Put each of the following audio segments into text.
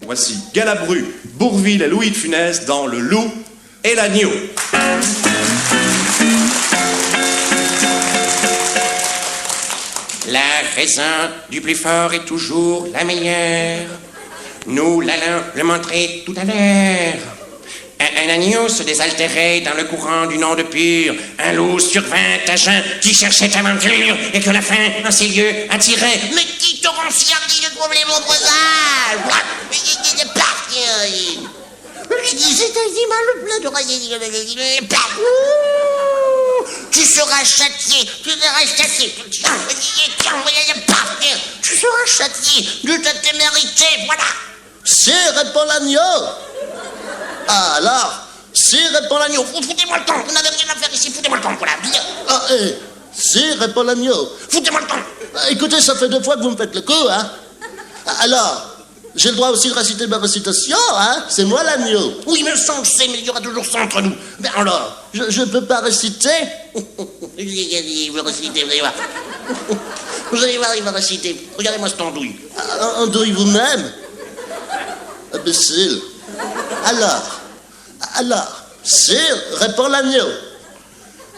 Voici Galabru, Bourvil et Louis de Funès dans Le Loup et l'Agneau. La raison du plus fort est toujours la meilleure. Nous l'allons le montrer tout à l'heure. Un agneau se désaltérait dans le courant du nom de Pur. Un loup survint à jeun qui cherchait aventure et que la faim en ces lieux attirait. Mais qui torrentiel qui ne troublait mon présage? C'est un animal plein de tu seras châtié, tu seras châtié. Tu seras châtié de ta témérité, voilà. Si, répond l'agneau. Ah, alors, si, répond l'agneau. Foutez-moi le temps, vous n'avez rien à faire ici, foutez-moi le temps, voilà. Ah, si, répond l'agneau. Foutez-moi le temps. Écoutez, ça fait 2 fois que vous me faites le coup, hein. Alors, j'ai le droit aussi de réciter ma récitation, hein. C'est moi l'agneau. Oui, mais ça, on le sait, mais il y aura toujours ça entre nous. Ben alors, je peux pas réciter. Il va réciter, vous allez voir. Vous allez voir, il va réciter. Regardez-moi cette andouille. Andouille vous-même? Imbécile. Alors, sire, répond l'agneau,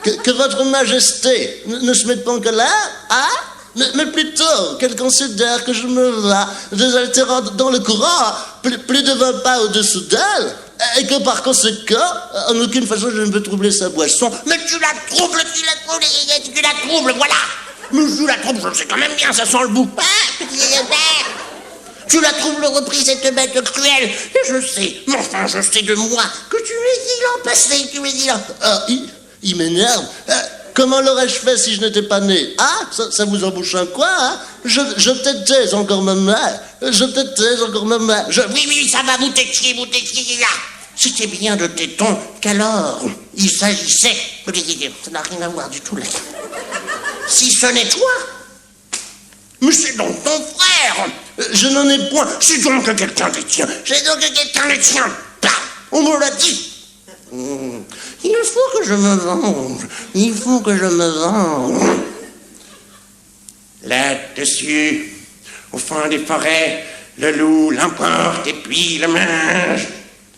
que votre majesté ne se mette pas en colère, hein? Mais plutôt qu'elle considère que je me vois désaltérant dans le courant, plus de 20 pas au-dessous d'elle, et que par conséquent, en aucune façon je ne peux troubler sa boisson. Mais tu la troubles, voilà. Mais tu la troubles, je le sais quand même bien, ça sent le bout. Tu la troubles repris, cette bête cruelle. Et je sais, mais enfin, je sais de moi que tu es dit l'an passé, tu es dit l'an... Ah, il m'énerve. Comment l'aurais-je fait si je n'étais pas né? Ah, ça vous embouche un quoi, hein? Je t'étais encore ma mère. Oui, ça va, vous t'étiez, là. C'était bien de tétons qu'alors il s'agissait... Ça n'a rien à voir du tout, là. Si ce n'est toi, mais c'est donc ton frère. Je n'en ai point. C'est donc que quelqu'un les tient. Bah, on me l'a dit. Il faut que je me venge. Là-dessus, au fond des forêts, le loup l'emporte et puis le mange.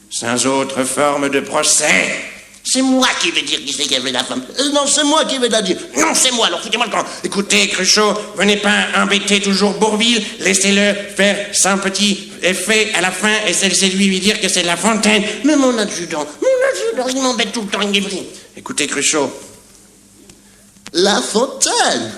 Sans autre forme de procès. C'est moi qui vais dire qui c'est qui avait la femme. Non, c'est moi qui vais la dire. Non, c'est moi, alors foutez-moi le camp. Écoutez, Cruchot, venez pas embêter toujours Bourvil. Laissez-le faire son petit effet à la fin et celle-ci lui dire que c'est de La Fontaine. Mais mon adjudant, il m'embête tout le temps, il est vrai. Écoutez, Cruchot. La Fontaine.